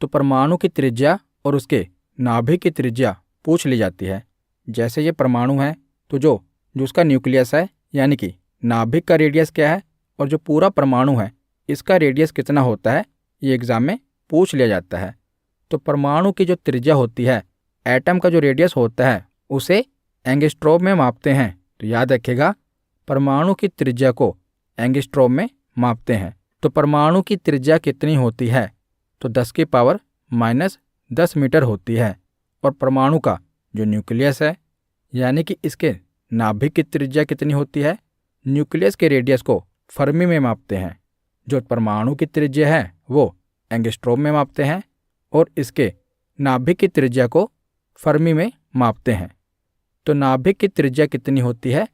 तो परमाणु की त्रिज्या और उसके नाभिक की त्रिज्या पूछ ली जाती है। जैसे ये परमाणु है तो जो उसका न्यूक्लियस है यानी कि नाभिक का रेडियस क्या है और जो पूरा परमाणु है इसका रेडियस कितना होता है, ये एग्जाम में पूछ लिया जाता है। तो परमाणु की जो त्रिज्या होती है, एटम का जो रेडियस होता है उसे एंगस्ट्रॉम में मापते हैं। तो याद रखिएगा परमाणु की त्रिज्या को एंगस्ट्रॉम में मापते हैं। तो परमाणु की त्रिज्या कितनी होती है? तो 10⁻⁻10 मीटर होती है। और परमाणु का जो न्यूक्लियस है यानी कि इसके नाभिक की त्रिज्या कितनी होती है? न्यूक्लियस के रेडियस को फर्मी में मापते हैं। जो परमाणु की त्रिज्या है वो एंगस्ट्रॉम में मापते हैं और इसके नाभिक की त्रिज्या को फर्मी में मापते हैं। तो नाभिक की त्रिज्या कितनी होती है?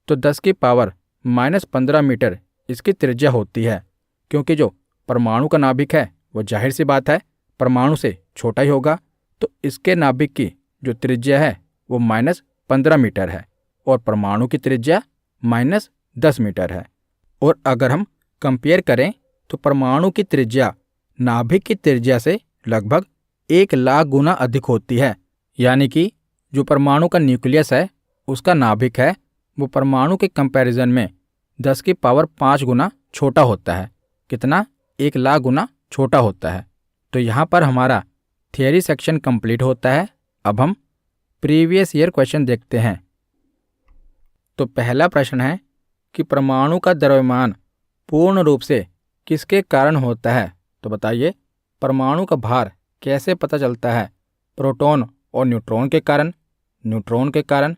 तो 10⁻⁻15 मीटर इसकी त्रिज्या होती है, क्योंकि जो परमाणु का नाभिक है वो जाहिर सी बात है परमाणु से छोटा ही होगा। तो इसके नाभिक की जो त्रिज्या है वो -15 मीटर है और परमाणु की त्रिज्या -10 मीटर है। और अगर हम कंपेयर करें तो परमाणु की त्रिज्या नाभिक की त्रिज्या से लगभग 1,00,000 गुना अधिक होती है। यानी कि जो परमाणु का न्यूक्लियस है उसका नाभिक है वो परमाणु के कंपैरिजन में 10 की पावर 5 गुना छोटा होता है। कितना? 1,00,000 गुना छोटा होता है। तो यहाँ पर हमारा थियरी सेक्शन कंप्लीट होता है। अब हम प्रीवियस ईयर क्वेश्चन देखते हैं। तो पहला प्रश्न है कि परमाणु का द्रव्यमान पूर्ण रूप से किसके कारण होता है? तो बताइए, परमाणु का भार कैसे पता चलता है? प्रोटॉन और न्यूट्रॉन के कारण, न्यूट्रॉन के कारण,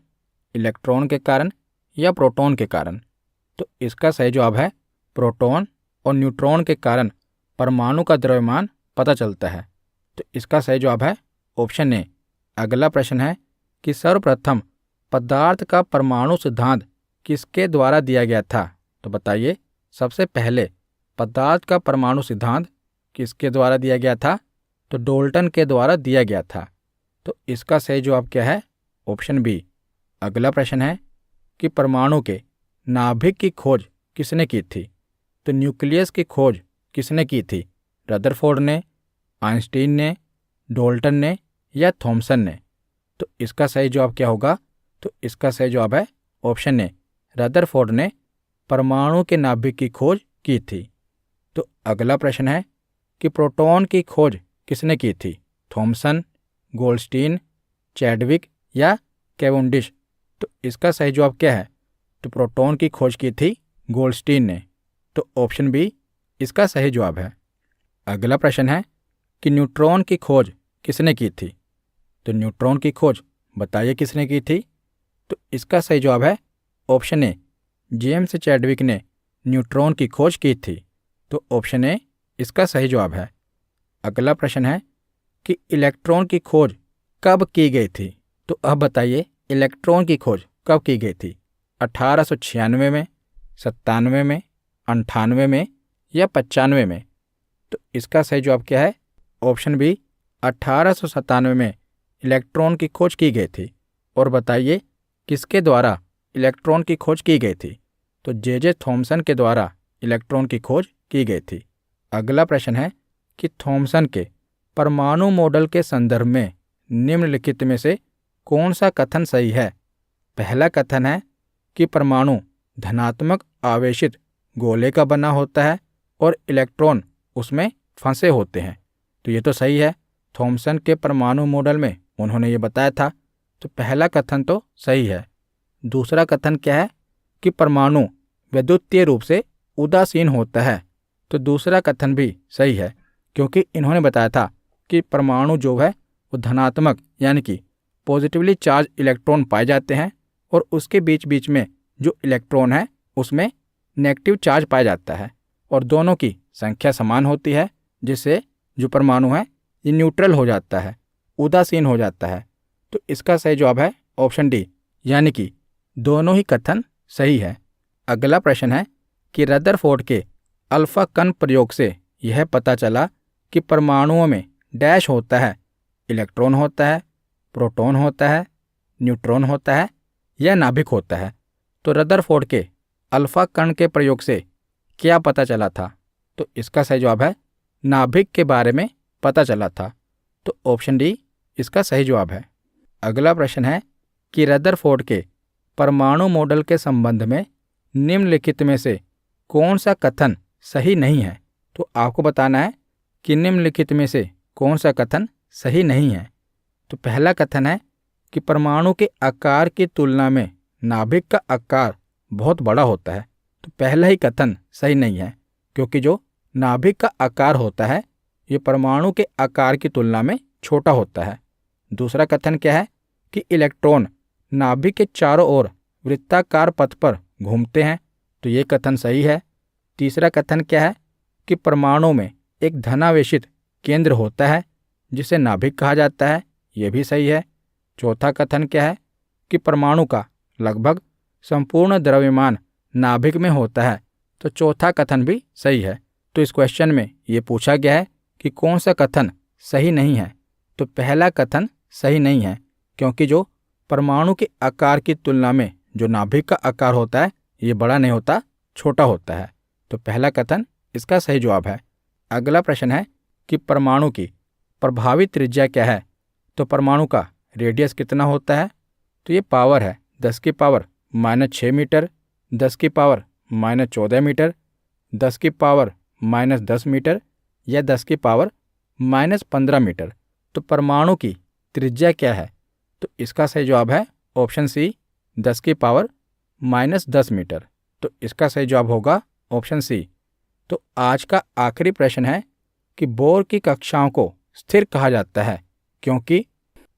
इलेक्ट्रॉन के कारण या प्रोटॉन के कारण? तो इसका सही जवाब है प्रोटॉन और न्यूट्रॉन के कारण परमाणु का द्रव्यमान पता चलता है। तो इसका सही जवाब है ऑप्शन ए। अगला प्रश्न है कि सर्वप्रथम पदार्थ का परमाणु सिद्धांत किसके द्वारा दिया गया था? तो बताइए, सबसे पहले पदार्थ का परमाणु सिद्धांत किसके द्वारा दिया गया था? तो डाल्टन के द्वारा दिया गया था। तो इसका सही जवाब क्या है? Option B. अगला प्रश्न है कि परमाणु के नाभिक की खोज किसने की थी? तो न्यूक्लियस की खोज किसने की थी? रदरफोर्ड ने, आइंस्टीन ने, डाल्टन ने या थॉमसन ने? तो इसका सही जवाब क्या होगा? तो इसका सही जवाब है ऑप्शन ए, रदरफोर्ड ने परमाणु के नाभिक की खोज की थी। तो अगला प्रश्न है कि प्रोटॉन की खोज किसने की थी? थॉमसन, गोल्डस्टीन, चैडविक या कैवेंडिश? तो इसका सही जवाब क्या है? तो प्रोटॉन की खोज की थी गोल्डस्टीन ने। तो ऑप्शन बी इसका सही जवाब है। अगला प्रश्न है कि न्यूट्रॉन की खोज किसने की थी? तो न्यूट्रॉन की खोज बताइए किसने की थी? तो इसका सही जवाब है ऑप्शन ए, जेम्स चैडविक ने न्यूट्रॉन की खोज की थी। तो ऑप्शन ए इसका सही जवाब है। अगला प्रश्न है कि इलेक्ट्रॉन की खोज कब की गई थी? तो अब बताइए, इलेक्ट्रॉन की खोज कब की गई थी? 1896 में, 97 में, 98 में या 95 में? तो इसका सही जवाब क्या है? ऑप्शन बी, 1897 में इलेक्ट्रॉन की खोज की गई थी। और बताइए किसके द्वारा इलेक्ट्रॉन की खोज की गई थी? तो जे थॉमसन के द्वारा इलेक्ट्रॉन की खोज की गई थी। अगला प्रश्न है कि थॉमसन के परमाणु मॉडल के संदर्भ में निम्नलिखित में से कौन सा कथन सही है? पहला कथन है कि परमाणु धनात्मक आवेशित गोले का बना होता है और इलेक्ट्रॉन उसमें फंसे होते हैं। तो ये तो सही है, थॉमसन के परमाणु मॉडल में उन्होंने ये बताया था। तो पहला कथन तो सही है। दूसरा कथन क्या है कि परमाणु विद्युतीय रूप से उदासीन होता है। तो दूसरा कथन भी सही है, क्योंकि इन्होंने बताया था कि परमाणु जो है वो धनात्मक यानी कि पॉजिटिवली चार्ज इलेक्ट्रॉन पाए जाते हैं और उसके बीच बीच में जो इलेक्ट्रॉन है उसमें नेगेटिव चार्ज पाया जाता है और दोनों की संख्या समान होती है, जिससे जो परमाणु है ये न्यूट्रल हो जाता है, उदासीन हो जाता है। तो इसका सही जवाब है ऑप्शन डी, यानी कि दोनों ही कथन सही है। अगला प्रश्न है कि रदरफोर्ड के अल्फा कण प्रयोग से यह पता चला कि परमाणुओं में डैश होता है, इलेक्ट्रॉन होता है, प्रोटॉन होता है, न्यूट्रॉन होता है या नाभिक होता है। तो रदरफोर्ड के अल्फा कण के प्रयोग से क्या पता चला था? तो इसका सही जवाब है नाभिक के बारे में पता चला था। तो ऑप्शन डी इसका सही जवाब है। अगला प्रश्न है कि रदरफोर्ड के परमाणु मॉडल के संबंध में निम्नलिखित में से कौन सा कथन सही नहीं है? तो आपको बताना है कि निम्नलिखित में से कौन सा कथन सही नहीं है। तो पहला कथन है कि परमाणु के आकार की तुलना में नाभिक का आकार बहुत बड़ा होता है। तो पहला ही कथन सही नहीं है, क्योंकि जो नाभिक का आकार होता है ये परमाणु के आकार की तुलना में छोटा होता है। दूसरा कथन क्या है कि इलेक्ट्रॉन नाभिक के चारों ओर वृत्ताकार पथ पर घूमते हैं। तो ये कथन सही है। तीसरा कथन क्या है कि परमाणु में एक धनावेशित केंद्र होता है जिसे नाभिक कहा जाता है। यह भी सही है। चौथा कथन क्या है कि परमाणु का लगभग संपूर्ण द्रव्यमान नाभिक में होता है। तो चौथा कथन भी सही है। तो इस क्वेश्चन में ये पूछा गया है कि कौन सा कथन सही नहीं है। तो पहला कथन सही नहीं है, क्योंकि जो परमाणु के आकार की तुलना में जो नाभिक का आकार होता है ये बड़ा नहीं होता, छोटा होता है। तो पहला कथन इसका सही जवाब है। अगला प्रश्न है कि परमाणु की प्रभावी त्रिज्या क्या है? तो परमाणु का रेडियस कितना होता है? तो ये पावर है 10 की पावर -6 मीटर, 10 की पावर -14 मीटर, 10 की पावर -10 मीटर या 10 की पावर -15 मीटर। तो परमाणु की त्रिज्या क्या है? तो इसका सही जवाब है ऑप्शन सी, 10 की पावर -10 मीटर। तो इसका सही जवाब होगा ऑप्शन सी। तो आज का आखिरी प्रश्न है कि बोर की कक्षाओं को स्थिर कहा जाता है क्योंकि?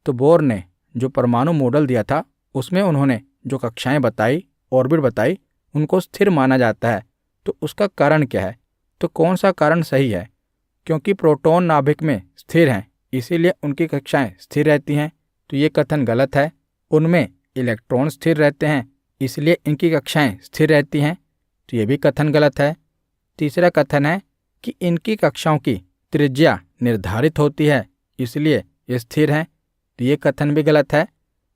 तो बोर ने जो परमाणु मॉडल दिया था उसमें उन्होंने जो कक्षाएं बताई, ऑर्बिट बताई, उनको स्थिर माना जाता है। तो उसका कारण क्या है? तो कौन सा कारण सही है? क्योंकि प्रोटॉन नाभिक में स्थिर हैं इसीलिए उनकी कक्षाएं स्थिर रहती हैं। तो ये कथन गलत है। उनमें इलेक्ट्रॉन स्थिर रहते हैं इसलिए इनकी कक्षाएं स्थिर रहती हैं। तो ये भी कथन गलत है। तीसरा कथन है कि इनकी कक्षाओं की त्रिज्या निर्धारित होती है इसलिए ये स्थिर हैं। तो ये कथन भी गलत है।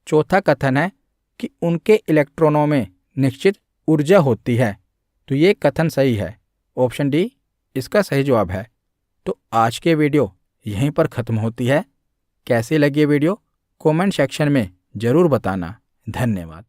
चौथा कथन है कि उनके इलेक्ट्रॉनों में निश्चित ऊर्जा होती है। तो ये कथन सही है। ऑप्शन डी इसका सही जवाब है। तो आज के वीडियो यहीं पर ख़त्म होती है। कैसी लगी ये वीडियो कमेंट सेक्शन में ज़रूर बताना। धन्यवाद।